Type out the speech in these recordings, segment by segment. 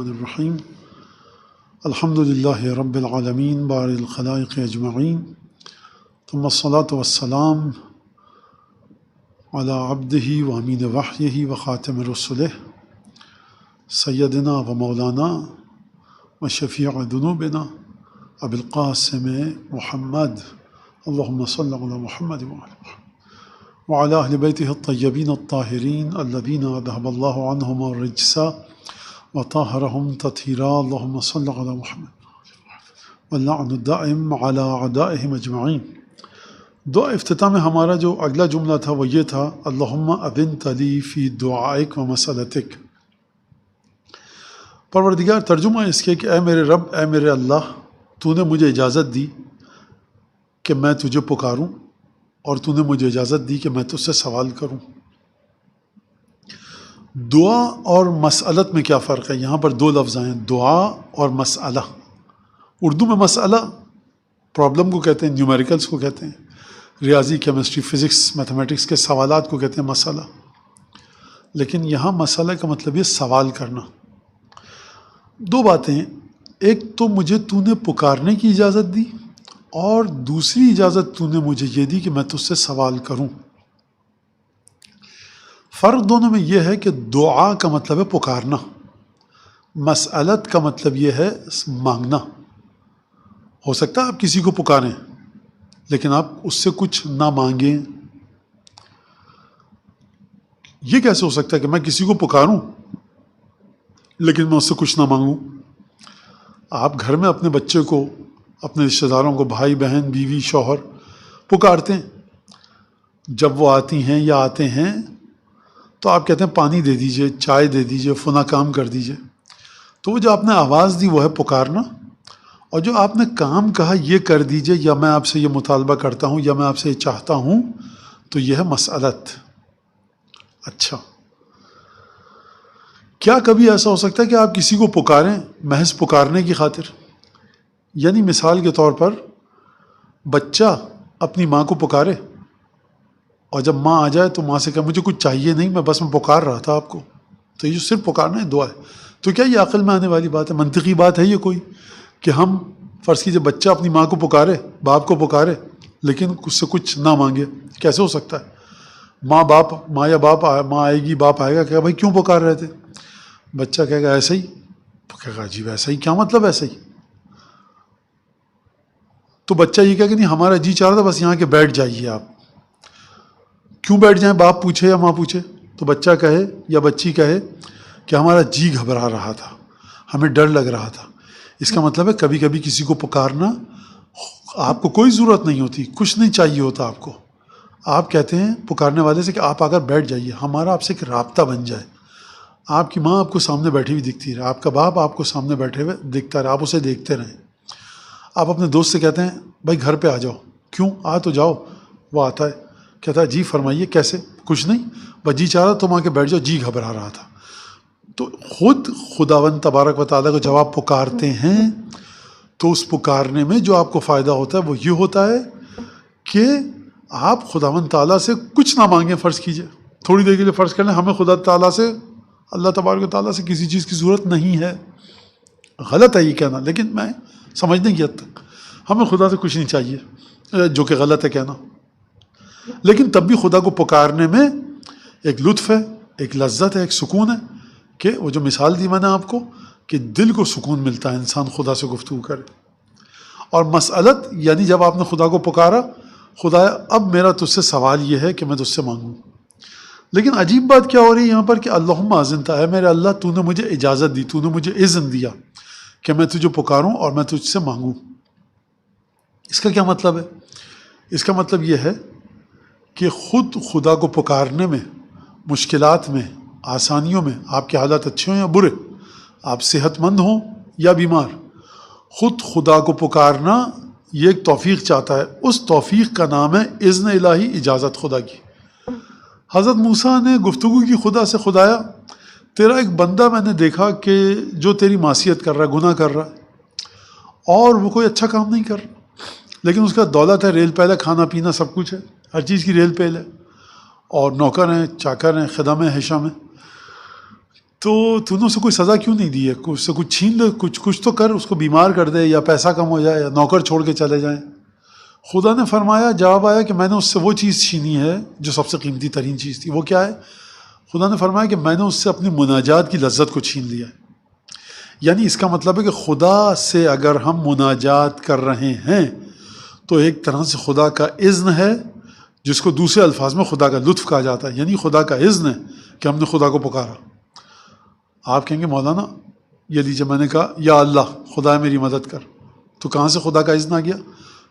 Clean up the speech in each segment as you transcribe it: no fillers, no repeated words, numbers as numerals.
الرحمن الرحیم الحمد للہ رب العالمین بارئ الخلائق اجمعین ثم الصلاۃ والسلام علی عبدہ و امین وحیہ و خاتم رسلہ سیدنا و مولانا و شفیع ذنوبنا ابی القاسم محمد اللہم صلی علی محمد وعلی اہل بیتہ الطیبین الطاہرین الذین اذہب اللہ عنہم الرجس وطہرہم تطہیرا اللہم صلی علی محمد واللعن الدائم علی اعدائہم اجمعین۔ دعا افتتاح میں ہمارا جو اگلا جملہ تھا وہ یہ تھا اللہم اذنت لی فی دعائک و مسألتک۔ پروردگار ترجمہ اس کے کہ اے میرے رب، اے میرے اللہ، تو نے مجھے اجازت دی کہ میں تجھے پکاروں اور تو نے مجھے اجازت دی کہ میں تجھ سے سوال کروں۔ دعا اور مسئلت میں کیا فرق ہے؟ یہاں پر دو لفظ ہیں، دعا اور مسئلہ۔ اردو میں مسئلہ پرابلم کو کہتے ہیں، نیومیریکلس کو کہتے ہیں، ریاضی، کیمسٹری، فزکس، میتھمیٹکس کے سوالات کو کہتے ہیں مسئلہ۔ لیکن یہاں مسئلہ کا مطلب یہ سوال کرنا۔ دو باتیں، ایک تو مجھے تو نے پکارنے کی اجازت دی اور دوسری اجازت تو نے مجھے یہ دی کہ میں تجھ سے سوال کروں۔ فرق دونوں میں یہ ہے کہ دعا کا مطلب ہے پکارنا، مسئلت کا مطلب یہ ہے مانگنا۔ ہو سکتا ہے آپ کسی کو پکاریں لیکن آپ اس سے کچھ نہ مانگیں۔ یہ کیسے ہو سکتا ہے کہ میں کسی کو پکاروں لیکن میں اس سے کچھ نہ مانگوں؟ آپ گھر میں اپنے بچے کو، اپنے رشتہ داروں کو، بھائی بہن، بیوی، شوہر پکارتے ہیں۔ جب وہ آتی ہیں یا آتے ہیں تو آپ کہتے ہیں پانی دے دیجئے، چائے دے دیجئے، فلاں کام کر دیجئے۔ تو وہ جو آپ نے آواز دی وہ ہے پکارنا، اور جو آپ نے کام کہا یہ کر دیجئے یا میں آپ سے یہ مطالبہ کرتا ہوں یا میں آپ سے یہ چاہتا ہوں، تو یہ ہے مسئلت۔ اچھا، کیا کبھی ایسا ہو سکتا ہے کہ آپ کسی کو پکاریں محض پکارنے کی خاطر؟ یعنی مثال کے طور پر بچہ اپنی ماں کو پکارے اور جب ماں آ جائے تو ماں سے کہے مجھے کچھ چاہیے نہیں، میں بس میں پکار رہا تھا آپ کو، تو یہ جو صرف پکارنا ہے دعا ہے۔ تو کیا یہ عقل میں آنے والی بات ہے؟ منطقی بات ہے یہ کوئی کہ ہم فرض کیجئے بچہ اپنی ماں کو پکارے، باپ کو پکارے لیکن اس سے کچھ نہ مانگے؟ کیسے ہو سکتا ہے؟ ماں یا باپ ماں آئے گی، باپ آئے گا، کہے گا بھائی کیوں پکار رہے تھے؟ بچہ کہے گا ایسے ہی۔ کہے گا عجیب، ایسا ہی کیا مطلب ایسا ہی؟ تو بچہ یہ کہے کہ نہیں ہمارا جی چاہ رہا تھا بس یہاں کے بیٹھ جائیے آپ۔ کیوں بیٹھ جائیں؟ باپ پوچھے یا ماں پوچھے؟ تو بچہ کہے یا بچی کہے کہ ہمارا جی گھبرا رہا تھا، ہمیں ڈر لگ رہا تھا۔ اس کا مطلب ہے کبھی کبھی کسی کو پکارنا آپ کو کوئی ضرورت نہیں ہوتی، کچھ نہیں چاہیے ہوتا آپ کو، آپ کہتے ہیں پکارنے والے سے کہ آپ آ کر بیٹھ جائیے، ہمارا آپ سے ایک رابطہ بن جائے۔ آپ کی ماں آپ کو سامنے بیٹھی ہوئی دکھتی رہے، آپ کا باپ آپ کو سامنے بیٹھے ہوئے دکھتا رہے، آپ اسے دیکھتے رہیں۔ آپ اپنے دوست سے کہتے ہیں بھائی گھر پہ آ جاؤ، کیوں؟ آ تو جاؤ۔ وہ آتا ہے، کہتا ہے جی فرمائیے کیسے؟ کچھ نہیں، بس جی چاہ رہا تم آ کے بیٹھ جاؤ، جی گھبرا رہا تھا۔ تو خود خداوند تبارک و تعالیٰ کو جب آپ پکارتے ہیں تو اس پکارنے میں جو آپ کو فائدہ ہوتا ہے وہ یہ ہوتا ہے کہ آپ خداوند تعالیٰ سے کچھ نہ مانگیں۔ فرض کیجئے تھوڑی دیر کے لیے فرض کر لیں ہمیں خدا تعالیٰ سے، اللہ تبارک و تعالیٰ سے کسی چیز کی ضرورت نہیں ہے۔ غلط ہے یہ کہنا، لیکن میں سمجھنے کی حد تک ہمیں خدا سے کچھ نہیں چاہیے، جو کہ غلط ہے کہنا۔ لیکن تب بھی خدا کو پکارنے میں ایک لطف ہے، ایک لذت ہے، ایک سکون ہے کہ وہ جو مثال دی میں نے آپ کو کہ دل کو سکون ملتا ہے انسان خدا سے گفتگو کرے۔ اور مسئلت یعنی جب آپ نے خدا کو پکارا، خدا اب میرا تجھ سے سوال یہ ہے کہ میں تجھ سے مانگوں۔ لیکن عجیب بات کیا ہو رہی ہے یہاں پر کہ اللہم اذنت، ہے میرے اللہ تو نے مجھے اجازت دی، تو نے مجھے اذن دیا کہ میں تجھے پکاروں اور میں تجھ سے مانگوں۔ اس کا کیا مطلب ہے؟ اس کا مطلب یہ ہے کہ خود خدا کو پکارنے میں، مشکلات میں، آسانیوں میں، آپ کے حالات اچھے ہوں یا برے، آپ صحت مند ہوں یا بیمار، خود خدا کو پکارنا یہ ایک توفیق چاہتا ہے۔ اس توفیق کا نام ہے اذن الہی، اجازت خدا کی۔ حضرت موسیٰ نے گفتگو کی خدا سے، خدایا تیرا ایک بندہ میں نے دیکھا کہ جو تیری معصیت کر رہا ہے، گناہ کر رہا ہے، اور وہ کوئی اچھا کام نہیں کر رہا، لیکن اس کا دولت ہے، ریل پیل ہے، کھانا پینا سب کچھ ہے، ہر چیز کی ریل پیل ہے، اور نوکر ہیں، چاکر ہیں، خدم ہیں، حشم ہیں۔ تو نے اسے کوئی سزا کیوں نہیں دی ہے؟ اس سے کچھ چھین لے، کچھ تو کر، اس کو بیمار کر دے، یا پیسہ کم ہو جائے، یا نوکر چھوڑ کے چلے جائیں۔ خدا نے فرمایا، جواب آیا کہ میں نے اس سے وہ چیز چھینی ہے جو سب سے قیمتی ترین چیز تھی۔ وہ کیا ہے؟ خدا نے فرمایا کہ میں نے اس سے اپنی مناجات کی لذت کو چھین لیا ہے۔ یعنی اس کا مطلب ہے کہ خدا سے اگر ہم مناجات کر رہے ہیں تو ایک طرح سے خدا کا اذن ہے، جس کو دوسرے الفاظ میں خدا کا لطف کہا جاتا ہے، یعنی خدا کا اذن ہے کہ ہم نے خدا کو پکارا۔ آپ کہیں گے مولانا یہ لیجیے، میں نے کہا یا اللہ خدا میری مدد کر، تو کہاں سے خدا کا اذن آ گیا؟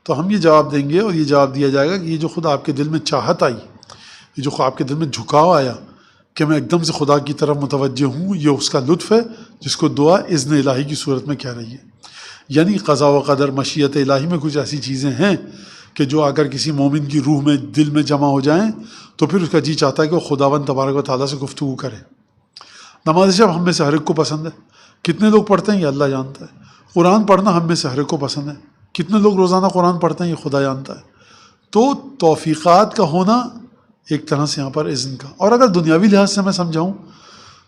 تو ہم یہ جواب دیں گے، اور یہ جواب دیا جائے گا کہ یہ جو خدا آپ کے دل میں چاہت آئی، یہ جو آپ کے دل میں جھکاؤ آیا کہ میں ایک دم سے خدا کی طرف متوجہ ہوں، یہ اس کا لطف ہے جس کو دعا اذن الہی کی صورت میں کہہ رہی ہے۔ یعنی قضا و قدر، مشیت الہی میں کچھ ایسی چیزیں ہیں کہ جو اگر کسی مومن کی روح میں، دل میں جمع ہو جائیں تو پھر اس کا جی چاہتا ہے کہ وہ خداوند تبارک و تعالیٰ سے گفتگو کرے۔ نماز شب ہم میں سے ہر ایک کو پسند ہے، کتنے لوگ پڑھتے ہیں یہ اللہ جانتا ہے۔ قرآن پڑھنا ہم میں سے ہر ایک کو پسند ہے، کتنے لوگ روزانہ قرآن پڑھتے ہیں یہ خدا جانتا ہے۔ تو توفیقات کا ہونا ایک طرح سے یہاں پر اذن کا۔ اور اگر دنیاوی لحاظ سے میں سمجھاؤں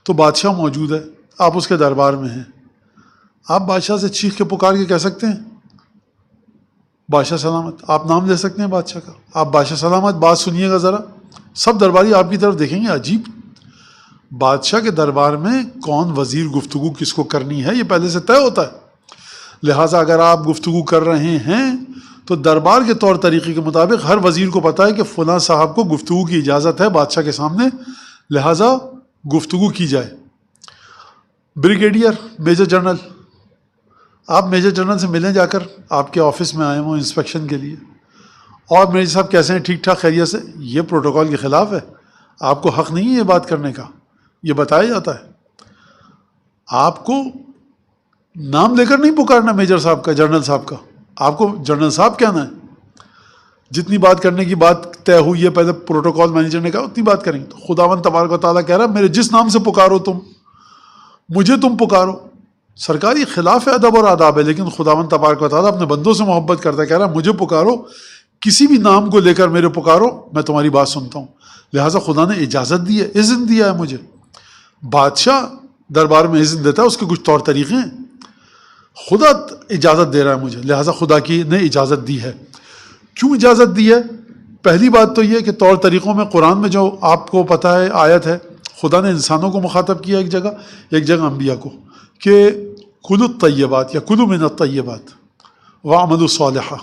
تو بادشاہ موجود ہے، آپ اس کے دربار میں ہیں، آپ بادشاہ سے چیخ کے پکار کے کہہ سکتے ہیں بادشاہ سلامت، آپ نام لے سکتے ہیں بادشاہ کا، آپ بادشاہ سلامت، بات سنیے گا ذرا، سب درباری آپ کی طرف دیکھیں گے، عجیب، بادشاہ کے دربار میں کون وزیر گفتگو کس کو کرنی ہے یہ پہلے سے طے ہوتا ہے۔ لہٰذا اگر آپ گفتگو کر رہے ہیں تو دربار کے طور طریقے کے مطابق ہر وزیر کو پتہ ہے کہ فلاں صاحب کو گفتگو کی اجازت ہے بادشاہ کے سامنے، لہٰذا گفتگو کی جائے۔ بریگیڈیئر، میجر جنرل، آپ میجر جنرل سے ملیں جا کر، آپ کے آفس میں آئے ہوں انسپیکشن کے لیے، اور میجر صاحب کیسے ہیں، ٹھیک ٹھاک خیریت سے، یہ پروٹوکول کے خلاف ہے، آپ کو حق نہیں ہے یہ بات کرنے کا، یہ بتایا جاتا ہے۔ آپ کو نام لے کر نہیں پکارنا میجر صاحب کا، جنرل صاحب کا، آپ کو جنرل صاحب کہنا ہے۔ جتنی بات کرنے کی بات طے ہوئی ہے پہلے پروٹوکول مینیجر نے کہا اتنی بات کریں گے۔ تو خداوند تبارک و تعالیٰ کہہ رہا ہے میرے جس نام سے پکارو تم، مجھے تم پکارو۔ سرکاری خلاف ادب اور آداب ہے، لیکن خداوند تبارک و تعالیٰ اپنے بندوں سے محبت کرتا ہے، کہہ رہا ہے مجھے پکارو، کسی بھی نام کو لے کر میرے پکارو، میں تمہاری بات سنتا ہوں۔ لہٰذا خدا نے اجازت دی ہے، اذن دیا ہے مجھے۔ بادشاہ دربار میں اذن دیتا ہے، اس کے کچھ طور طریقے ہیں، خدا اجازت دے رہا ہے مجھے، لہٰذا خدا کی نے اجازت دی ہے۔ کیوں اجازت دی ہے؟ پہلی بات تو یہ کہ طور طریقوں میں قرآن میں جو آپ کو پتہ ہے آیت ہے، خدا نے انسانوں کو مخاطب کیا ایک جگہ انبیاء کو، کہ کلوا الطیبات یا کلوا من الطیبات واعملوا صالحا،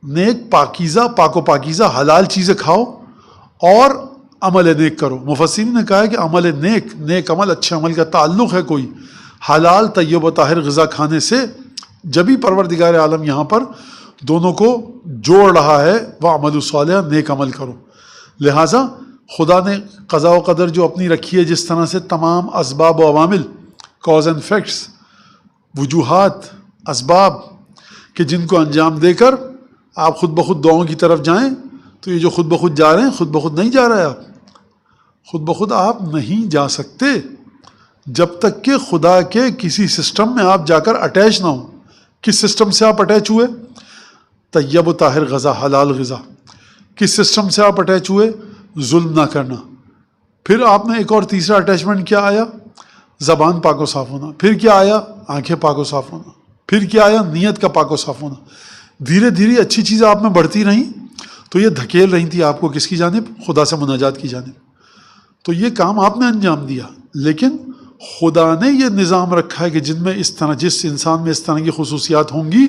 نیک پاکیزہ، پاک و پاکیزہ حلال چیزیں کھاؤ اور عمل نیک کرو۔ مفسرین نے کہا ہے کہ عمل نیک عمل، اچھے عمل کا تعلق ہے کوئی حلال طیب و طاہر غذا کھانے سے، جبھی پروردگار عالم یہاں پر دونوں کو جوڑ رہا ہے، وَاعْمَلُوا صَالِحًا، نیک عمل کرو۔ لہٰذا خدا نے قضاء و قدر جو اپنی رکھی ہے، جس طرح سے تمام اسباب و عوامل، کاز اینڈ فیکٹس، وجوہات، اسباب کہ جن کو انجام دے کر آپ خود بخود دعاؤں کی طرف جائیں، تو یہ جو خود بخود جا رہے ہیں، خود بخود نہیں جا رہے، آپ خود بخود آپ نہیں جا سکتے جب تک کہ خدا کے کسی سسٹم میں آپ جا کر اٹیچ نہ ہوں۔ کس سسٹم سے آپ اٹیچ ہوئے؟ طیب و طاہر غذا، حلال غذا۔ کس سسٹم سے آپ اٹیچ ہوئے؟ ظلم نہ کرنا۔ پھر آپ نے ایک اور تیسرا اٹیچمنٹ کیا آیا؟ زبان پاک و صاف ہونا۔ پھر کیا آیا؟ آنکھیں پاک و صاف ہونا۔ پھر کیا آیا؟ نیت کا پاک و صاف ہونا۔ دھیرے دھیرے اچھی چیزیں آپ میں بڑھتی رہیں تو یہ دھکیل رہی تھی آپ کو کس کی جانب؟ خدا سے مناجات کی جانب۔ تو یہ کام آپ نے انجام دیا، لیکن خدا نے یہ نظام رکھا ہے کہ جس انسان میں اس طرح کی خصوصیات ہوں گی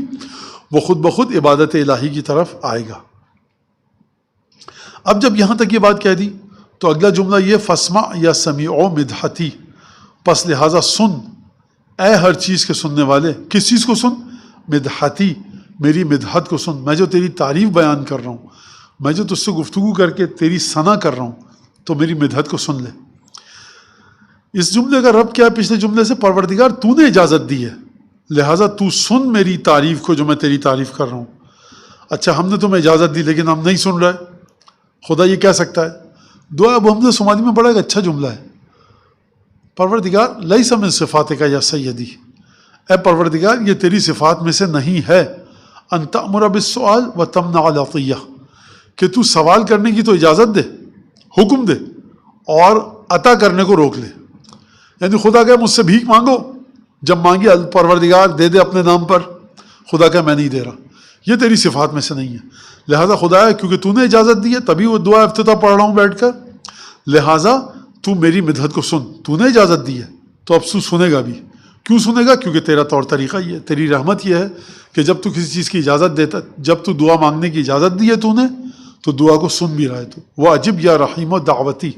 وہ خود بخود عبادت الہی کی طرف آئے گا۔ اب جب یہاں تک یہ بات کہہ دی تو اگلا جملہ یہ فَاسْمَعْ یا سَمِعُوا مِدْحَتِي، پس لہٰذا سن اے ہر چیز کے سننے والے۔ کس چیز کو سن؟ مدحتی، میری مدحت کو سن، میں جو تیری تعریف بیان کر رہا ہوں، میں جو تجھ سے گفتگو کر کے تیری ثنا کر رہا ہوں، تو میری مدحت کو سن لے۔ اس جملے کا ربط کیا ہے پچھلے جملے سے؟ پروردگار تو نے اجازت دی ہے، لہٰذا تو سن میری تعریف کو جو میں تیری تعریف کر رہا ہوں۔ اچھا ہم نے تمہیں اجازت دی لیکن ہم نہیں سن رہے، خدا یہ کہہ سکتا ہے؟ دعا ابو حمزہ صومالی میں بڑا ایک اچھا جملہ ہے، پروردگار لیس من صفاتک یا سیدی، اے پروردگار یہ تیری صفات میں سے نہیں ہے، ان تأمر بالسؤال و تمنع العطیہ، کہ تو سوال کرنے کی تو اجازت دے، حکم دے، اور عطا کرنے کو روک لے۔ یعنی خدا کہ مجھ سے بھیک مانگو، جب مانگی پروردگار دے دے اپنے نام پر، خدا کہ میں نہیں دے رہا، یہ تیری صفات میں سے نہیں ہے۔ لہٰذا خدا ہے کیونکہ تو نے اجازت دی ہے تبھی وہ دعا افتتاح پڑھ رہا ہوں بیٹھ کر، لہٰذا تو میری مدحت کو سن، تو نے اجازت دی ہے تو اب تو سنے گا بھی۔ کیوں سنے گا؟ کیونکہ تیرا طور طریقہ یہ ہے، تیری رحمت یہ ہے کہ جب تو کسی چیز کی اجازت دیتا، جب تو دعا مانگنے کی اجازت دی ہے تو نے، تو دعا کو سن بھی رہا ہے تو۔ وہ عجب یا رحیم و دعوتی،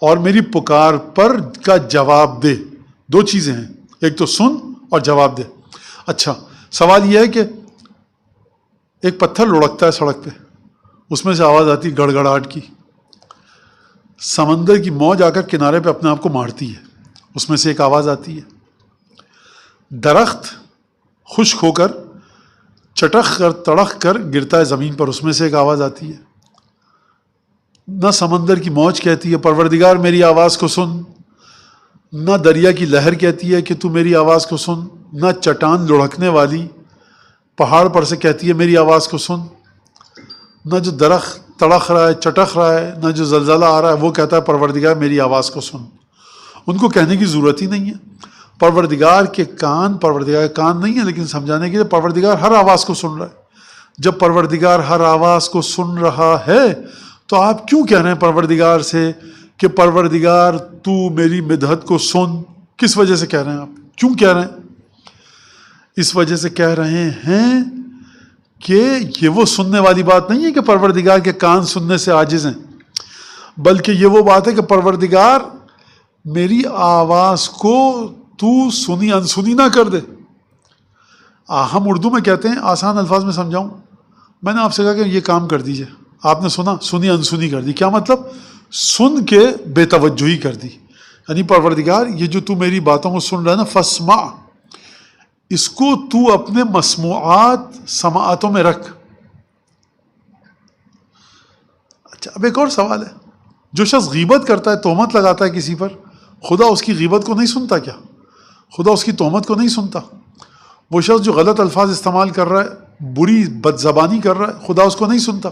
اور میری پکار پر کا جواب دے۔ دو چیزیں ہیں، ایک تو سن اور جواب دے۔ اچھا سوال یہ ہے کہ ایک پتھر لڑکتا ہے سڑک پہ، اس میں سے آواز آتی گڑگڑاہٹ کی، سمندر کی موج آ کر کنارے پہ اپنے آپ کو مارتی ہے، اس میں سے ایک آواز آتی ہے۔ درخت خشک ہو کر چٹخ کر تڑخ کر گرتا ہے زمین پر، اس میں سے ایک آواز آتی ہے۔ نہ سمندر کی موج کہتی ہے پروردگار میری آواز کو سن، نہ دریا کی لہر کہتی ہے کہ تو میری آواز کو سن، نہ چٹان لڑھکنے والی پہاڑ پر سے کہتی ہے میری آواز کو سن، نہ جو درخت تڑخ رہا ہے چٹخ رہا ہے، نہ جو زلزلہ آ رہا ہے وہ کہتا ہے پروردگار میری آواز کو سن۔ ان کو کہنے کی ضرورت ہی نہیں ہے، پروردگار کے کان نہیں ہے، لیکن سمجھانے کے لیے پروردگار ہر آواز کو سن رہا ہے۔ جب پروردگار ہر آواز کو سن رہا ہے تو آپ کیوں کہہ رہے ہیں پروردگار سے کہ پروردگار تو میری مدحت کو سن؟ کس وجہ سے کہہ رہے ہیں آپ؟ کیوں کہہ رہے ہیں؟ اس وجہ سے کہہ رہے ہیں کہ یہ وہ سننے والی بات نہیں ہے کہ پروردگار کے کان سننے سے عاجز ہیں، بلکہ یہ وہ بات ہے کہ پروردگار میری آواز کو تو سنی انسنی نہ کر دے۔ ہم اردو میں کہتے ہیں، آسان الفاظ میں سمجھاؤں، میں نے آپ سے کہا کہ یہ کام کر دیجئے، آپ نے سنا، سنی انسنی کر دی۔ کیا مطلب؟ سن کے بے توجہی کر دی۔ یعنی پروردگار یہ جو تو میری باتوں کو سن رہا ہے نا، فسمع، اس کو تو اپنے مسموعات سماعتوں میں رکھ۔ اچھا اب ایک اور سوال ہے، جو شخص غیبت کرتا ہے، تہمت لگاتا ہے کسی پر، خدا اس کی غیبت کو نہیں سنتا کیا؟ خدا اس کی تہمت کو نہیں سنتا؟ وہ شخص جو غلط الفاظ استعمال کر رہا ہے، بری بد زبانی کر رہا ہے، خدا اس کو نہیں سنتا؟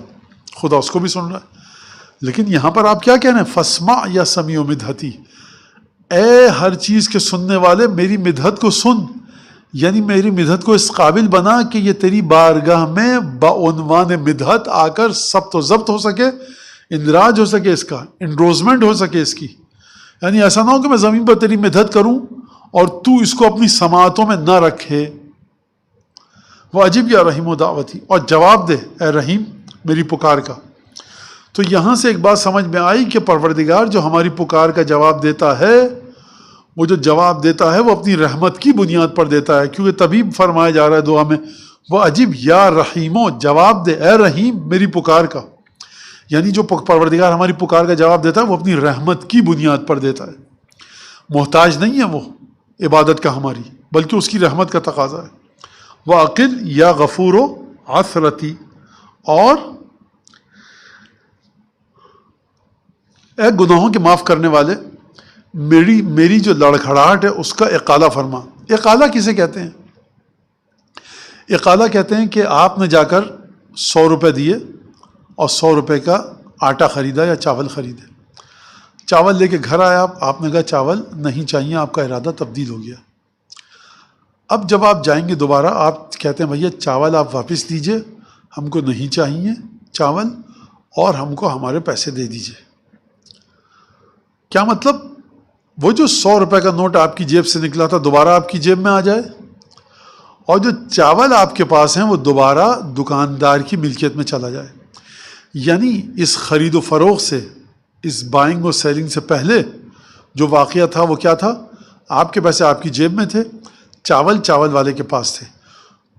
خدا اس کو بھی سن رہا ہے۔ لیکن یہاں پر آپ کیا کہہ رہے ہیں؟ فسمع یا سمیع مدحتی، اے ہر چیز کے سننے والے میری مدحت کو سن، یعنی میری مدحت کو اس قابل بنا کہ یہ تیری بارگاہ میں بعنوان مدحت آ کر ضبط و ضبط ہو سکے، اندراج ہو سکے، اس کا انڈروزمنٹ ہو سکے اس کی۔ یعنی ایسا نہ ہو کہ میں زمین پر تیری مدحت کروں اور تو اس کو اپنی سماعتوں میں نہ رکھے۔ وہ عجیب یا رحیم و دعوتی، اور جواب دے اے رحیم میری پکار کا۔ تو یہاں سے ایک بات سمجھ میں آئی کہ پروردگار جو ہماری پکار کا جواب دیتا ہے، وہ جو جواب دیتا ہے وہ اپنی رحمت کی بنیاد پر دیتا ہے، کیونکہ تبھی فرمایا جا رہا ہے دعا میں وہ عجیب یا رحیمو، جواب دے اے رحیم میری پکار کا۔ یعنی جو پروردگار ہماری پکار کا جواب دیتا ہے وہ اپنی رحمت کی بنیاد پر دیتا ہے، محتاج نہیں ہے وہ عبادت کا ہماری، بلکہ اس کی رحمت کا تقاضا ہے۔ وَعَقِلْ یا غفور و عثرتی، اور اے گناہوں کے معاف کرنے والے، میری جو لڑکھڑاہٹ ہے اس کا اقالہ فرما۔ اقالہ کسے کہتے ہیں؟ اقالہ کہتے ہیں کہ آپ نے جا کر 100 روپے دیے اور 100 روپے کا آٹا خریدا یا چاول خریدے، چاول لے کے گھر آیا آپ نے کہا چاول نہیں چاہیے، آپ کا ارادہ تبدیل ہو گیا۔ اب جب آپ جائیں گے دوبارہ، آپ کہتے ہیں بھیا چاول آپ واپس لیجئے، ہم کو نہیں چاہیے چاول، اور ہم کو ہمارے پیسے دے دیجئے۔ کیا مطلب؟ وہ جو 100 روپے کا نوٹ آپ کی جیب سے نکلا تھا دوبارہ آپ کی جیب میں آ جائے، اور جو چاول آپ کے پاس ہیں وہ دوبارہ دکاندار کی ملکیت میں چلا جائے۔ یعنی اس خرید و فروخت سے، اس بائنگ اور سیلنگ سے پہلے جو واقعہ تھا وہ کیا تھا؟ آپ کے پیسے آپ کی جیب میں تھے، چاول والے کے پاس تھے۔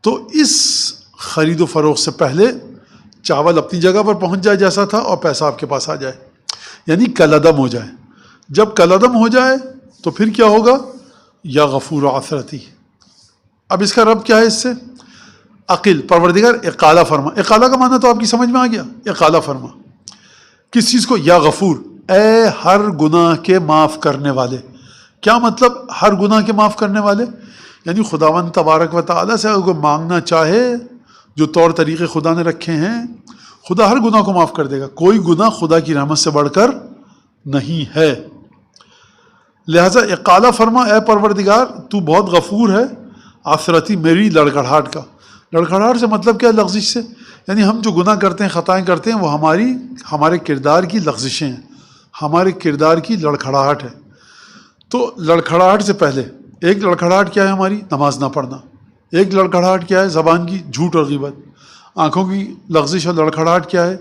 تو اس خرید و فروخت سے پہلے چاول اپنی جگہ پر پہنچ جائے جیسا تھا، اور پیسہ آپ کے پاس آ جائے، یعنی کالعدم ہو جائے۔ جب کالعدم ہو جائے تو پھر کیا ہوگا؟ یا غفور عثرتی۔ اب اس کا رب کیا ہے اس سے؟ عقل، پروردگار اقالہ فرما۔ اقالہ کا معنی تو آپ کی سمجھ میں آ گیا، اقالہ فرما کس چیز کو؟ یا غفور، اے ہر گناہ کے معاف کرنے والے۔ کیا مطلب ہر گناہ کے معاف کرنے والے؟ یعنی خداوند تبارک و تعالیٰ سے اگر کوئی مانگنا چاہے، جو طور طریقے خدا نے رکھے ہیں، خدا ہر گناہ کو معاف کر دے گا۔ کوئی گناہ خدا کی رحمت سے بڑھ کر نہیں ہے۔ لہٰذا اقالہ فرما اے پروردگار تو بہت غفور ہے، آثرتی میری لڑکھڑاہٹ کا. لڑکھڑاہٹ سے مطلب کیا؟ لغزش سے. یعنی ہم جو گناہ کرتے ہیں، خطائیں کرتے ہیں، وہ ہمارے کردار کی لغزشیں ہیں، ہمارے کردار کی لڑکھڑاہٹ ہے. تو لڑکھڑاہٹ سے پہلے ایک لڑکھڑاہٹ کیا ہے؟ ہماری نماز نہ پڑھنا. ایک لڑکھڑاہٹ کیا ہے؟ زبان کی جھوٹ اور غیبت. آنکھوں کی لغزش اور لڑکھڑاہٹ کیا ہے؟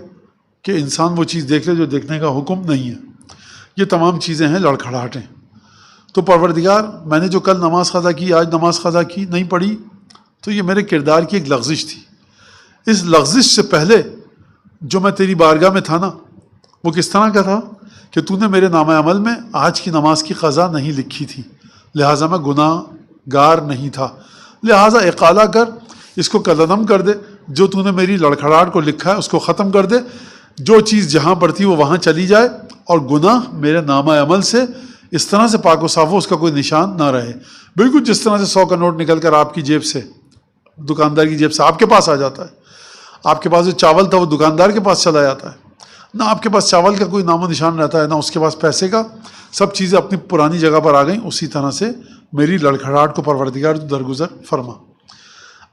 کہ انسان وہ چیز دیکھ لے جو دیکھنے کا حکم نہیں ہے. یہ تمام چیزیں ہیں لڑکھڑاہٹیں. تو پروردگار میں نے جو کل نماز قضا کی، آج نماز قضا کی نہیں پڑھی، تو یہ میرے کردار کی ایک لغزش تھی. اس لغزش سے پہلے جو میں تیری بارگاہ میں تھا نا، وہ کس طرح کا تھا کہ تو نے میرے نامہ عمل میں آج کی نماز کی قضا نہیں لکھی تھی، لہٰذا میں گناہ گار نہیں تھا. لہٰذا اقالہ کر، اس کو قلم کر دے. جو تو نے میری لڑکھڑاہٹ کو لکھا ہے اس کو ختم کر دے. جو چیز جہاں پر تھی وہ وہاں چلی جائے، اور گناہ میرے نامہ عمل سے اس طرح سے پاک و صاف ہو، اس کا کوئی نشان نہ رہے. بالکل جس طرح سے 100 کا نوٹ نکل کر آپ کی جیب سے، دکاندار کی جیب سے آپ کے پاس آ جاتا ہے. آپ کے پاس جو چاول تھا وہ دکاندار کے پاس چلا جاتا ہے. نہ آپ کے پاس چاول کا کوئی نام و نشان رہتا ہے، نہ اس کے پاس پیسے کا. سب چیزیں اپنی پرانی جگہ پر آ گئیں. اسی طرح سے میری لڑکھڑاہٹ کو پروردگار تو درگزر فرما.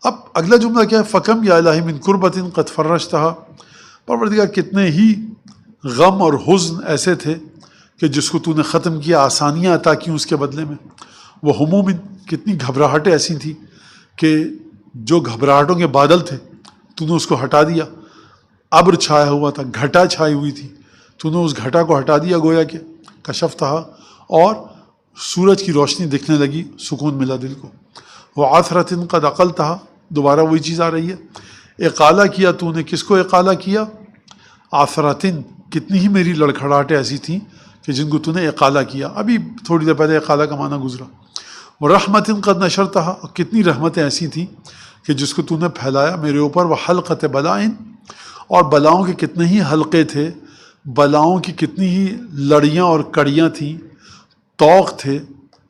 اب اگلا جملہ کیا ہے؟ فکم یا الہی من قربت قد فرجتہا. پروردگار کتنے ہی غم اور حزن ایسے تھے کہ جس کو تو نے ختم کیا، آسانیاں عطا کی اس کے بدلے میں. وہ ہموم، کتنی گھبراہٹیں ایسی تھیں کہ جو گھبراہٹوں کے بادل تھے تو نے اس کو ہٹا دیا. ابر چھایا ہوا تھا، گھٹا چھائی ہوئی تھی، تو نے اس گھٹا کو ہٹا دیا. گویا کہ کشفتہا، اور سورج کی روشنی دکھنے لگی، سکون ملا دل کو. وعثرۃ قد عقلتہا، دوبارہ وہی چیز آ رہی ہے. اقالہ کیا تو نے، کس کو اقالہ کیا؟ عثرۃ، کتنی ہی میری لڑکھڑاہٹیں ایسی تھیں کہ جن کو تو نے اقالہ کیا. ابھی تھوڑی دیر پہلے اقالہ کا معنی گزرا. ورحمۃ قد نشرتہا، اور کتنی رحمتیں ایسی تھیں کہ جس کو تو نے پھیلایا میرے اوپر. وحلقۃ بلاء، اور بلاؤں کے کتنے ہی حلقے تھے، بلاؤں کی کتنی ہی لڑیاں اور کڑیاں تھیں، طوق تھے،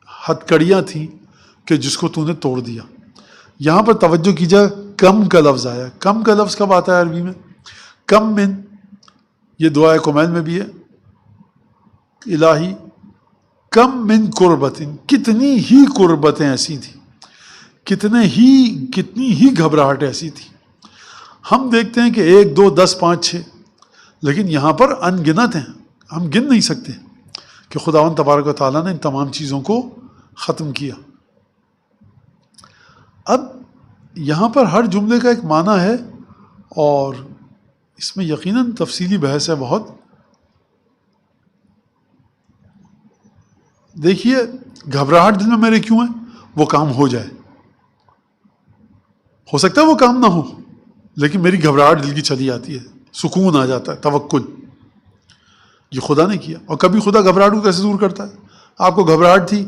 ہتھ کڑیاں تھیں کہ جس کو تو نے توڑ دیا. یہاں پر توجہ کیجیے، کم کا لفظ آیا. کم کا لفظ کب آتا ہے عربی میں؟ کم من، یہ دعائے کمیل میں بھی ہے. الہی کم من قربت، کتنی ہی قربتیں ایسی تھیں، کتنی ہی گھبراہٹ ایسی تھی. ہم دیکھتے ہیں کہ 1 2 10 5 6، لیکن یہاں پر ان گنت ہیں، ہم گن نہیں سکتے کہ خداوند تبارک و تعالیٰ نے ان تمام چیزوں کو ختم کیا. اب یہاں پر ہر جملے کا ایک معنی ہے، اور اس میں یقیناً تفصیلی بحث ہے بہت. دیکھیے، گھبراہٹ دل میں میرے کیوں ہے؟ وہ کام ہو جائے. ہو سکتا ہے وہ کام نہ ہو، لیکن میری گھبراہٹ دل کی چلی آتی ہے، سکون آ جاتا ہے، توکل. یہ خدا نے کیا. اور کبھی خدا گھبراہٹ کو کیسے دور کرتا ہے؟ آپ کو گھبراہٹ تھی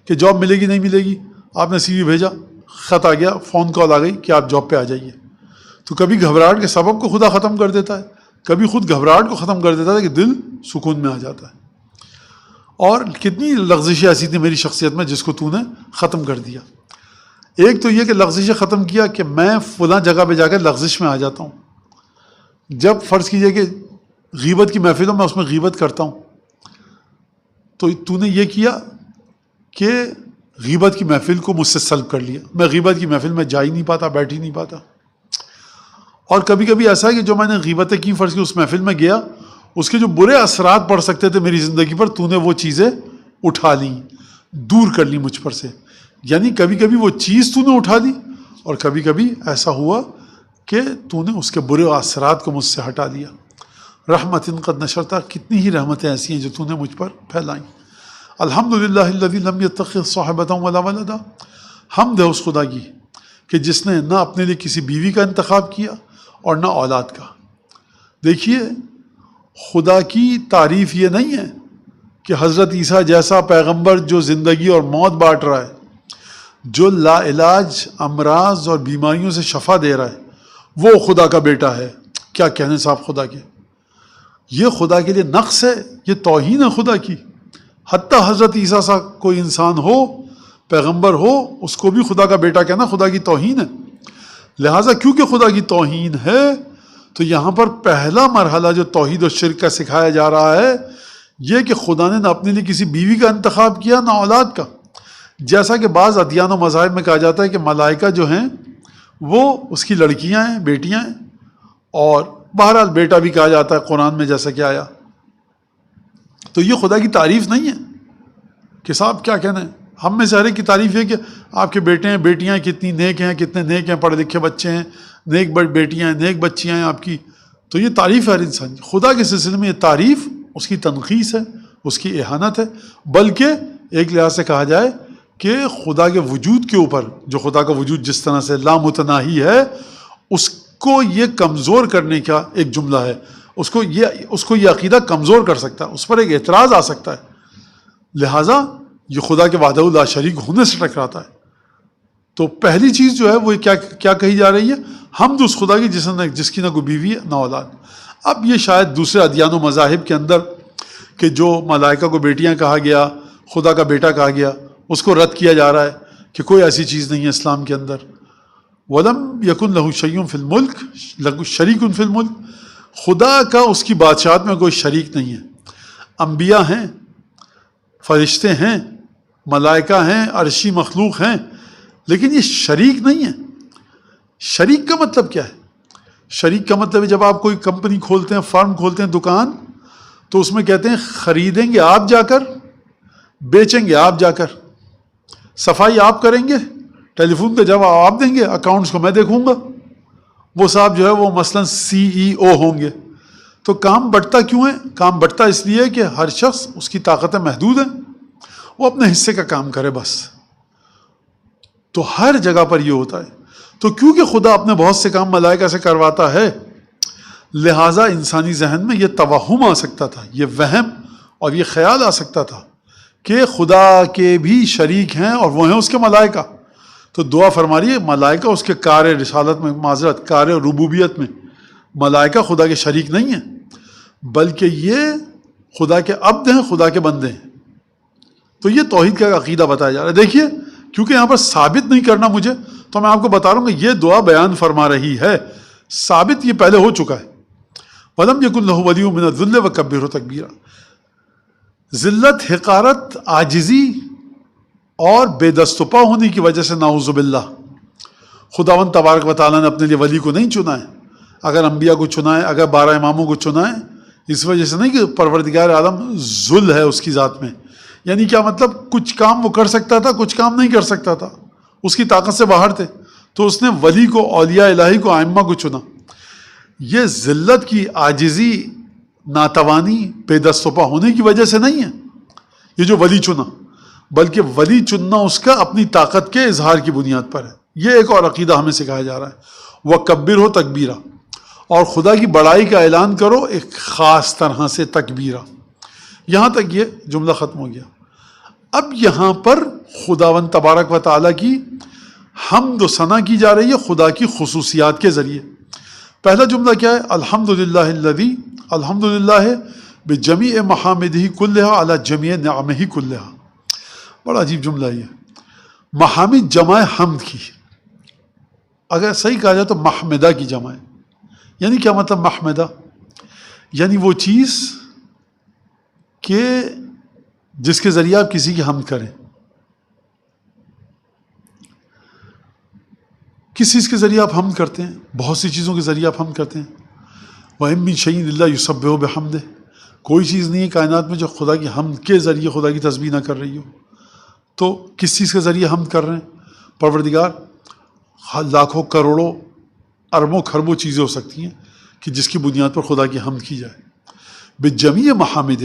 کہ جاب ملے گی نہیں ملے گی، آپ نے CV بھیجا، خط آ گیا، فون کال آ گئی کہ آپ جاب پہ آ جائیے. تو کبھی گھبراہٹ کے سبب کو خدا ختم کر دیتا ہے، کبھی خود گھبراہٹ کو ختم کر دیتا ہے کہ دل سکون میں آ جاتا ہے. اور کتنی لغزشیں ایسی تھیں میری شخصیت میں جس کو تو نے ختم کر دیا. ایک تو یہ کہ لغزشیں ختم کیا کہ میں فلاں جگہ پہ جا کر لغزش میں آ جاتا ہوں. جب فرض کیجئے کہ غیبت کی محفل ہو، میں اس میں غیبت کرتا ہوں، تو نے یہ کیا کہ غیبت کی محفل کو مجھ سے سلب کر لیا. میں غیبت کی محفل میں جا ہی نہیں پاتا، بیٹھ ہی نہیں پاتا. اور کبھی کبھی ایسا ہے کہ جو میں نے غیبتیں کی، فرض کی اس محفل میں گیا، اس کے جو برے اثرات پڑ سکتے تھے میری زندگی پر، تو نے وہ چیزیں اٹھا لیں، دور کر لی مجھ پر سے. یعنی کبھی کبھی وہ چیز تو نے اٹھا لی، اور کبھی کبھی ایسا ہوا کہ تو نے اس کے برے اثرات کو مجھ سے ہٹا لیا. رحمت قد نشرتہا، کتنی ہی رحمتیں ایسی ہیں جو تو نے مجھ پر پھیلائیں. الحمدللہ الذی لم یتخذ صاحبۃ ولا ولدا، حمد ہے اس خدا کی کہ جس نے نہ اپنے لیے کسی بیوی کا انتخاب کیا اور نہ اولاد کا. دیکھیے، خدا کی تعریف یہ نہیں ہے کہ حضرت عیسیٰ جیسا پیغمبر جو زندگی اور موت بانٹ رہا ہے، جو لا علاج امراض اور بیماریوں سے شفا دے رہا ہے، وہ خدا کا بیٹا ہے. کیا کہنے صاحب خدا کے، یہ خدا کے لیے نقص ہے، یہ توہین ہے خدا کی. حتیٰ حضرت عیسیٰ سا کوئی انسان ہو، پیغمبر ہو، اس کو بھی خدا کا بیٹا کہنا خدا کی توہین ہے. لہٰذا کیونکہ خدا کی توہین ہے، تو یہاں پر پہلا مرحلہ جو توحید و شرک کا سکھایا جا رہا ہے یہ کہ خدا نے نہ اپنے لیے کسی بیوی کا انتخاب کیا نہ اولاد کا، جیسا کہ بعض ادیان و مذاہب میں کہا جاتا ہے کہ ملائکہ جو ہیں وہ اس کی لڑکیاں ہیں، بیٹیاں ہیں، اور بہرحال بیٹا بھی کہا جاتا ہے قرآن میں جیسا کہ آیا۔ تو یہ خدا کی تعریف نہیں ہے کہ صاحب کیا کہنا ہے، ہم میں سے ہر ایک کی تعریف ہے کہ آپ کے بیٹے ہیں، بیٹیاں کتنی نیک ہیں، کتنے نیک ہیں، پڑھے لکھے بچے ہیں، نیک بیٹیاں ہیں، نیک بچیاں ہیں آپ کی۔ تو یہ تعریف ہے ہر انسان کی۔ خدا کے سلسلے میں یہ تعریف اس کی تنقیص ہے، اس کی اہانت ہے، بلکہ ایک لحاظ سے کہا جائے کہ خدا کے وجود کے اوپر، جو خدا کا وجود جس طرح سے لامتناہی ہے، اس کو یہ کمزور کرنے کا ایک جملہ ہے، اس کو یہ عقیدہ کمزور کر سکتا ہے، اس پر ایک اعتراض آ سکتا ہے، لہٰذا یہ خدا کے وحدہ لا شریک ہونے سے ٹکراتا ہے۔ تو پہلی چیز جو ہے وہ کیا کہی جا رہی ہے؟ حمد اس خدا کی جس کی نہ کوئی بیوی ہے نہ اولاد۔ اب یہ شاید دوسرے ادیان و مذاہب کے اندر کہ جو ملائکہ کو بیٹیاں کہا گیا، خدا کا بیٹا کہا گیا، اس کو رد کیا جا رہا ہے کہ کوئی ایسی چیز نہیں ہے اسلام کے اندر۔ وَلَمْ يَكُنْ لَهُ شَيْءٌ فِي الْمُلْكِ لَهُ شَرِيكٌ فِي الْمُلْكِ، خدا کا اس کی بادشاہت میں کوئی شریک نہیں ہے۔ انبیاء ہیں، فرشتے ہیں، ملائکہ ہیں، عرشی مخلوق ہیں، لیکن یہ شریک نہیں ہے۔ شریک کا مطلب کیا ہے؟ شریک کا مطلب ہے جب آپ کوئی کمپنی کھولتے ہیں، فرم کھولتے ہیں، دکان، تو اس میں کہتے ہیں خریدیں گے آپ جا کر، بیچیں گے آپ جا کر، صفائی آپ کریں گے، ٹیلی فون کا جواب آپ دیں گے، اکاؤنٹس کو میں دیکھوں گا، وہ صاحب جو ہے وہ مثلا CEO ہوں گے۔ تو کام بٹتا کیوں ہے؟ کام بٹتا اس لیے کہ ہر شخص، اس کی طاقتیں محدود ہیں، وہ اپنے حصے کا کام کرے بس۔ تو ہر جگہ پر یہ ہوتا ہے۔ تو کیونکہ خدا اپنے بہت سے کام ملائکہ سے کرواتا ہے، لہٰذا انسانی ذہن میں یہ توہم آ سکتا تھا، یہ وہم اور یہ خیال آ سکتا تھا کہ خدا کے بھی شریک ہیں اور وہ ہیں اس کے ملائکہ۔ تو دعا فرما رہی ہے ملائکہ اس کے کار رسالت میں، معذرت، کار ربوبیت میں ملائکہ خدا کے شریک نہیں ہیں، بلکہ یہ خدا کے عبد ہیں، خدا کے بندے ہیں۔ تو یہ توحید کا عقیدہ بتایا جا رہا ہے۔ دیکھیے، کیونکہ یہاں پر ثابت نہیں کرنا مجھے، تو میں آپ کو بتا رہا ہوں کہ یہ دعا بیان فرما رہی ہے، ثابت یہ پہلے ہو چکا ہے۔ وَلَمْ يَكُنْ لَهُ وَلِيٌّ مِّنَ الذُّلِّ وَكَبِّرْهُ تَكْبِيرًا، ذلت، حقارت، عاجزی اور بے دست و پا ہونے کی وجہ سے نعوذ باللہ خداوند تبارک و تعالیٰ نے اپنے لیے ولی کو نہیں چنا ہے۔ اگر انبیاء کو چنا ہے، اگر 12 اماموں کو چنا ہے، اس وجہ سے نہیں کہ پروردگار عالم ذل ہے اس کی ذات میں، یعنی کیا مطلب کچھ کام وہ کر سکتا تھا، کچھ کام نہیں کر سکتا تھا، اس کی طاقت سے باہر تھے، تو اس نے ولی کو، اولیاء الہی کو، ائمہ کو چنا۔ یہ ذلت کی، عاجزی، ناتوانی، بے دست و پا ہونے کی وجہ سے نہیں ہے یہ جو ولی چنا، بلکہ ولی چننا اس کا اپنی طاقت کے اظہار کی بنیاد پر ہے۔ یہ ایک اور عقیدہ ہمیں سکھایا جا رہا ہے۔ وَكَبِّرْهُ تَكْبِيرًا، اور خدا کی بڑائی کا اعلان کرو ایک خاص طرح سے، تکبیرہ۔ یہاں تک یہ جملہ ختم ہو گیا۔ اب یہاں پر خداوند تبارک و تعالیٰ کی حمد و ثنا کی جا رہی ہے خدا کی خصوصیات کے ذریعے۔ پہلا جملہ کیا ہے؟ الحمدللہ الذی، الحمدللہ بجمیع محامدہ کلہا علی جمیع نعمہ کلہا۔ بڑا عجیب جملہ ہے یہ، محامد جمع حمد کی، اگر صحیح کہا جائے تو محمدہ کی جمع ہے۔ یعنی کیا مطلب محمدہ؟ یعنی وہ چیز کہ جس کے ذریعے آپ کسی کی حمد کریں۔ کس چیز کے ذریعے آپ حمد کرتے ہیں؟ بہت سی چیزوں کے ذریعے آپ حمد کرتے ہیں۔ وَإِن مِّن شَيْءٍ إِلَّا يُسَبِّحُ بِحَمْدِهِ، کوئی چیز نہیں ہے کائنات میں جو خدا کی حمد کے ذریعے خدا کی تسبیح نہ کر رہی ہو۔ تو کس چیز کے ذریعے حمد کر رہے ہیں؟ پروردگار، لاکھوں کروڑوں اربوں خربوں چیزیں ہو سکتی ہیں کہ جس کی بنیاد پر خدا کی حمد کی جائے۔ بجمیع محامدہ،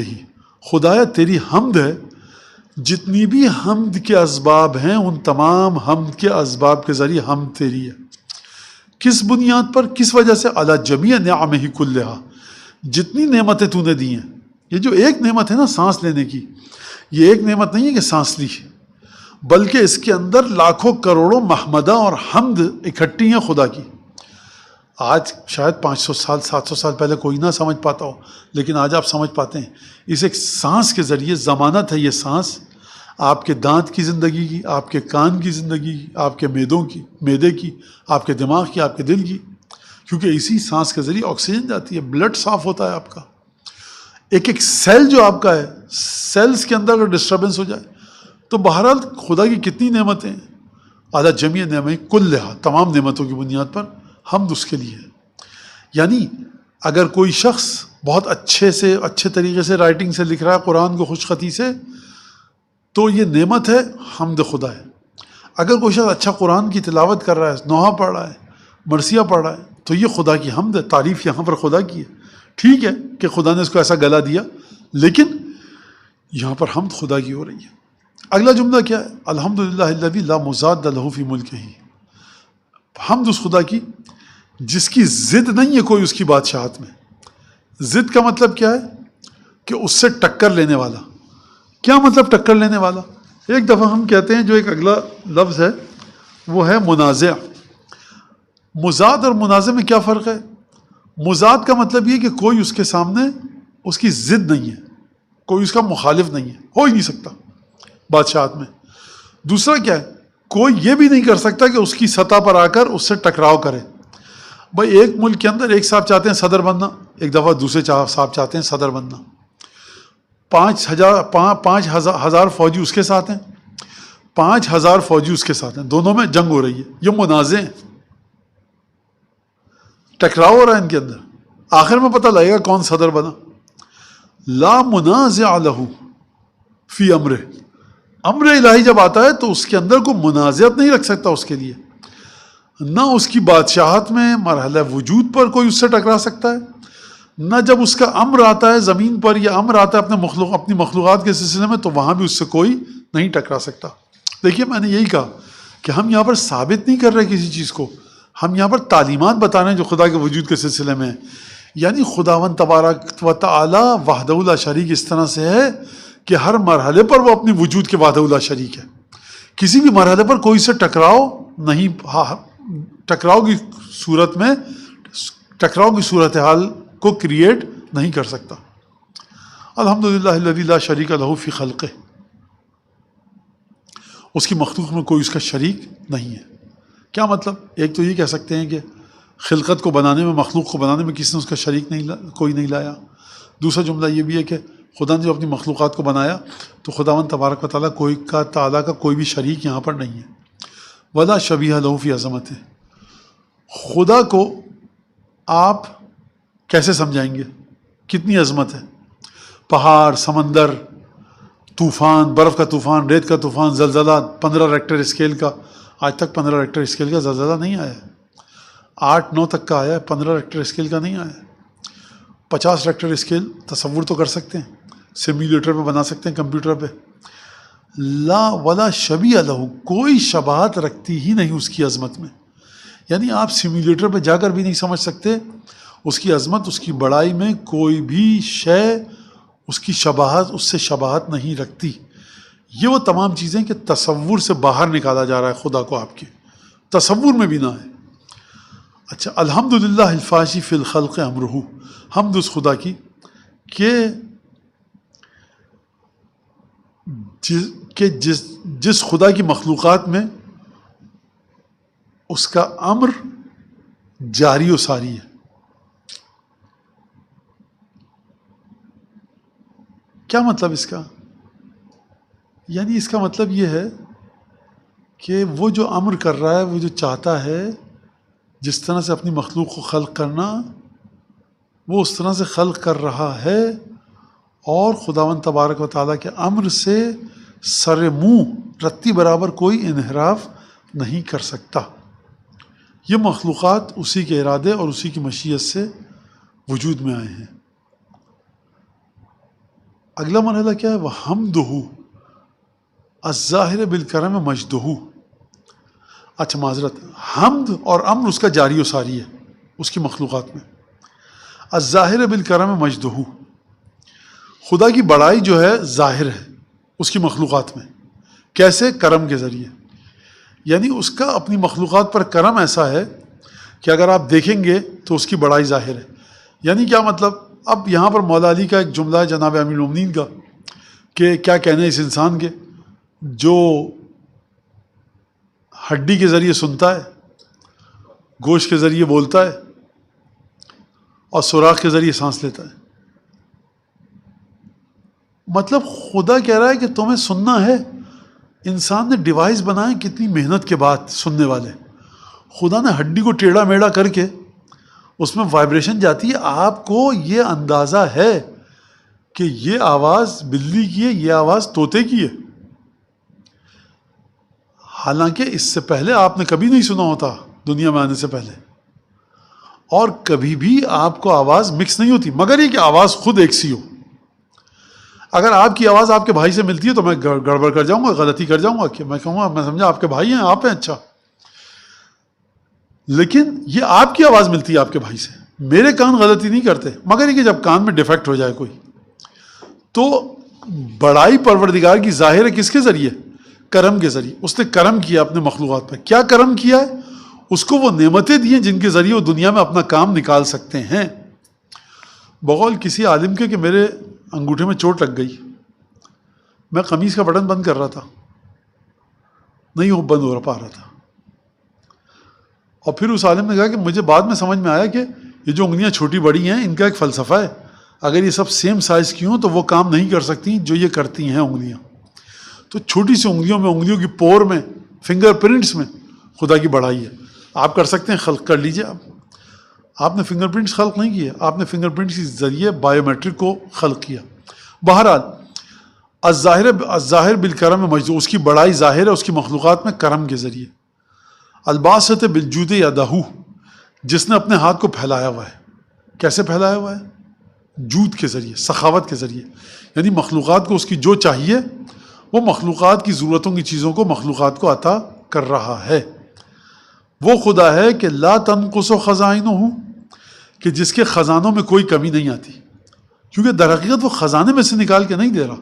خدایا تیری حمد ہے، جتنی بھی حمد کے اسباب ہیں ان تمام حمد کے اسباب کے ذریعے حمد تیری ہے۔ کس بنیاد پر، کس وجہ سے؟ علی جمیع نعمہ کلہا، جتنی نعمتیں تو نے دی ہیں۔ یہ جو ایک نعمت ہے نا سانس لینے کی، یہ ایک نعمت نہیں ہے کہ سانس لی، بلکہ اس کے اندر لاکھوں کروڑوں محمدہ اور حمد اکٹھی ہیں خدا کی۔ آج شاید 500 سال 700 سال پہلے کوئی نہ سمجھ پاتا ہو، لیکن آج آپ سمجھ پاتے ہیں۔ اس ایک سانس کے ذریعے ضمانت ہے، یہ سانس آپ کے دانت کی زندگی کی، آپ کے کان کی زندگی کی، آپ کے معدے کی، آپ کے دماغ کی، آپ کے دل کی، کیونکہ اسی سانس کے ذریعے آکسیجن جاتی ہے، بلڈ صاف ہوتا ہے آپ کا۔ ایک ایک سیل جو آپ کا ہے، سیلز کے اندر اگر ڈسٹربنس ہو جائے تو بہرحال خدا کی کتنی نعمتیں ہیں. اعلیٰ جمیع نعمت کل لہا، تمام نعمتوں کی بنیاد پر حمد اس کے لیے ہے. یعنی اگر کوئی شخص بہت اچھے طریقے سے رائٹنگ سے لکھ رہا ہے قرآن کو خوش خطی سے، تو یہ نعمت ہے، حمد خدا ہے. اگر کوئی شخص اچھا قرآن کی تلاوت کر رہا ہے، نوحہ پڑھ رہا ہے، مرثیہ پڑھ رہا ہے، تو یہ خدا کی حمد ہے، تعریف یہاں پر خدا کی ہے. ٹھیک ہے کہ خدا نے اس کو ایسا گلا دیا، لیکن یہاں پر حمد خدا کی ہو رہی ہے. اگلا جملہ کیا ہے؟ الحمدللہ الذی لا مضاد لہ فی ملکہ. حمد اس خدا کی جس کی ضد نہیں ہے کوئی اس کی بادشاہت میں. ضد کا مطلب کیا ہے؟ کہ اس سے ٹکر لینے والا. کیا مطلب ٹکر لینے والا؟ ایک دفعہ ہم کہتے ہیں جو ایک اگلا لفظ ہے وہ ہے منازع. مضاد اور منازع میں کیا فرق ہے؟ مضاد کا مطلب یہ کہ کوئی اس کے سامنے اس کی ضد نہیں ہے، کوئی اس کا مخالف نہیں ہے، ہو ہی نہیں سکتا بادشاہت میں. دوسرا کیا ہے؟ کوئی یہ بھی نہیں کر سکتا کہ اس کی سطح پر آ کر اس سے ٹکراؤ کرے. بھائی ایک ملک کے اندر ایک صاحب چاہتے ہیں صدر بننا، ایک دفعہ دوسرے صاحب چاہتے ہیں صدر بننا. 5,000 فوجی اس کے ساتھ ہیں، 5,000 فوجی اس کے ساتھ ہیں، دونوں میں جنگ ہو رہی ہے. یہ منازع ہیں، ٹکراؤ ہو رہا ہے ان کے اندر. آخر میں پتہ لگے گا کون صدر بنا. لا منازع لہ فی امرہ. امر الہی جب آتا ہے تو اس کے اندر کوئی منازعت نہیں رکھ سکتا اس کے لیے. نہ اس کی بادشاہت میں مرحلہ وجود پر کوئی اس سے ٹکرا سکتا ہے، نہ جب اس کا امر آتا ہے زمین پر یا امر آتا ہے اپنی مخلوقات کے سلسلے میں تو وہاں بھی اس سے کوئی نہیں ٹکرا سکتا. دیکھیے میں نے یہی کہا کہ ہم یہاں پر ثابت نہیں کر رہے کسی چیز کو، ہم یہاں پر تعلیمات بتا رہے ہیں جو خدا کے وجود کے سلسلے میں ہیں. یعنی خداوند تبارک و تعالی وحدہ لا شریک اس طرح سے ہے کہ ہر مرحلے پر وہ اپنی وجود کے وحدہ لا شریک ہے. کسی بھی مرحلے پر کوئی سے ٹکراؤ نہیں، ٹکراؤ کی صورتحال کو کریٹ نہیں کر سکتا. الحمدللہ الذی لا شریک لہ فی خلقہ. اس کی مخلوق میں کوئی اس کا شریک نہیں ہے. کیا مطلب؟ ایک تو یہ کہہ سکتے ہیں کہ خلقت کو بنانے میں، مخلوق کو بنانے میں کسی نے اس کا شریک کوئی نہیں لایا. دوسرا جملہ یہ بھی ہے کہ خدا نے جو اپنی مخلوقات کو بنایا تو خداوند تبارک و تعالیٰ کا کوئی بھی شریک یہاں پر نہیں ہے. ولا شبیہ لہ فی عظمتہ. خدا کو آپ کیسے سمجھائیں گے؟ کتنی عظمت ہے. پہاڑ، سمندر، طوفان، برف کا طوفان، ریت کا طوفان، زلزلہ 15 ریکٹر اسکیل کا. آج تک 15 ریکٹر اسکیل کا زلزلہ نہیں آیا ہے. 8-9 تک کا آیا ہے، 15 ریکٹر اسکیل کا نہیں آیا ہے. 50 ریکٹر اسکیل تصور تو کر سکتے ہیں، سیمیولیٹر پہ بنا سکتے ہیں، کمپیوٹر پہ. لا ولا شبیہ لہ، کوئی شباہت رکھتی ہی نہیں اس کی عظمت میں. یعنی آپ سیمیولیٹر پہ جا کر بھی نہیں سمجھ سکتے اس کی عظمت، اس کی بڑائی میں کوئی بھی شے اس کی شباہت، اس سے شباہت نہیں رکھتی. یہ وہ تمام چیزیں کہ تصور سے باہر نکالا جا رہا ہے خدا کو، آپ کے تصور میں بھی نہ ہے. اچھا، الحمدللہ الفاشی فی الخلق امرہ. حمد اس خدا کی کہ جس خدا کی مخلوقات میں اس کا امر جاری و ساری ہے. کیا مطلب اس کا؟ یعنی اس کا مطلب یہ ہے کہ وہ جو امر کر رہا ہے، وہ جو چاہتا ہے جس طرح سے اپنی مخلوق کو خلق کرنا، وہ اس طرح سے خلق کر رہا ہے، اور خداوند تبارک و تعالیٰ کے امر سے سر منہ رتی برابر کوئی انحراف نہیں کر سکتا. یہ مخلوقات اسی کے ارادے اور اسی کی مشیت سے وجود میں آئے ہیں. اگلا مرحلہ کیا ہے؟ وہ حمدہ الظاہر بالکرم مجدہ. اچھا معذرت، حمد اور امر اس کا جاری و ساری ہے اس کی مخلوقات میں. الظاہر بالکرم مجدہ، خدا کی بڑائی جو ہے ظاہر ہے اس کی مخلوقات میں. کیسے؟ کرم کے ذریعے. یعنی اس کا اپنی مخلوقات پر کرم ایسا ہے کہ اگر آپ دیکھیں گے تو اس کی بڑائی ظاہر ہے. یعنی کیا مطلب؟ اب یہاں پر مولا علی کا ایک جملہ ہے جناب امیر المومنین کا کہ کیا کہنے اس انسان کے جو ہڈی کے ذریعے سنتا ہے، گوشت کے ذریعے بولتا ہے اور سوراخ کے ذریعے سانس لیتا ہے. مطلب خدا کہہ رہا ہے کہ تمہیں سننا ہے. انسان نے ڈیوائس بنائے کتنی محنت کے بعد سننے والے. خدا نے ہڈی کو ٹیڑھا میڑھا کر کے اس میں وائبریشن جاتی ہے. آپ کو یہ اندازہ ہے کہ یہ آواز بلی کی ہے, یہ آواز طوطے کی ہے, حالانکہ اس سے پہلے آپ نے کبھی نہیں سنا ہوتا دنیا میں آنے سے پہلے, اور کبھی بھی آپ کو آواز مکس نہیں ہوتی, مگر یہ کہ آواز خود ایک سی ہو. اگر آپ کی آواز آپ کے بھائی سے ملتی ہے تو میں گڑبڑ کر جاؤں گا, غلطی کر جاؤں گا, کہ میں کہوں گا میں سمجھا آپ کے بھائی ہیں, آپ ہیں, اچھا. لیکن یہ آپ کی آواز ملتی ہے آپ کے بھائی سے, میرے کان غلطی نہیں کرتے, مگر یہ کہ جب کان میں ڈیفیکٹ ہو جائے کوئی, تو بڑائی پروردگار کی ظاہر ہے کس کے ذریعے؟ کرم کے ذریعے. اس نے کرم کیا اپنے مخلوقات پہ. کیا کرم کیا ہے؟ اس کو وہ نعمتیں دی ہیں جن کے ذریعے وہ دنیا میں اپنا کام نکال سکتے ہیں. بقول کسی عالم کے کہ میرے انگوٹھے میں چوٹ لگ گئی, میں قمیص کا بٹن بند کر رہا تھا, نہیں وہ بند ہو پا رہا تھا. اور پھر اس عالم نے کہا کہ مجھے بعد میں سمجھ میں آیا کہ یہ جو انگلیاں چھوٹی بڑی ہیں ان کا ایک فلسفہ ہے. اگر یہ سب سیم سائز کی ہوں تو وہ کام نہیں کر سکتی جو یہ کرتی ہیں انگلیاں. تو چھوٹی سی انگلیوں میں, انگلیوں کی پور میں, فنگر پرنٹس میں خدا کی بڑائی ہے. آپ کر سکتے ہیں, خلق کر لیجئے. آپ نے فنگر پرنٹس خلق نہیں کیے, آپ نے فنگر پرنٹس کے ذریعے بایو میٹرک کو خلق کیا. بہرحال الظاہر بالکرم مجذوب, اس کی بڑائی ظاہر ہے اس کی مخلوقات میں کرم کے ذریعے. الباسط بالجود یدہ, جس نے اپنے ہاتھ کو پھیلایا ہوا ہے. کیسے پھیلایا ہوا ہے؟ جود کے ذریعے, سخاوت کے ذریعے. یعنی مخلوقات کو اس کی جو چاہیے وہ مخلوقات کی ضرورتوں کی چیزوں کو مخلوقات کو عطا کر رہا ہے. وہ خدا ہے کہ لا تنقص خزائنہ, کہ جس کے خزانوں میں کوئی کمی نہیں آتی. کیونکہ در حقیقت وہ خزانے میں سے نکال کے نہیں دے رہا,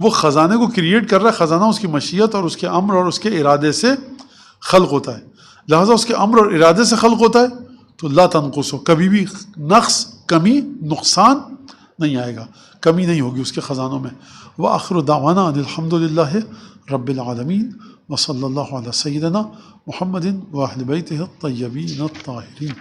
وہ خزانے کو کریٹ کر رہا ہے. خزانہ اس کی مشیت اور اس کے امر اور اس کے ارادے سے خلق ہوتا ہے, لہٰذا اس کے امر اور ارادے سے خلق ہوتا ہے. تو لا تنقص, کبھی بھی نقص, کمی, نقصان نہیں آئے گا, کمی نہیں ہوگی اس کے خزانوں میں. وآخر دعوانا ان الحمد للہ رب العالمین وصلی اللہ علی سیدنا محمد واہل بیتہ الطیبین الطاہرین.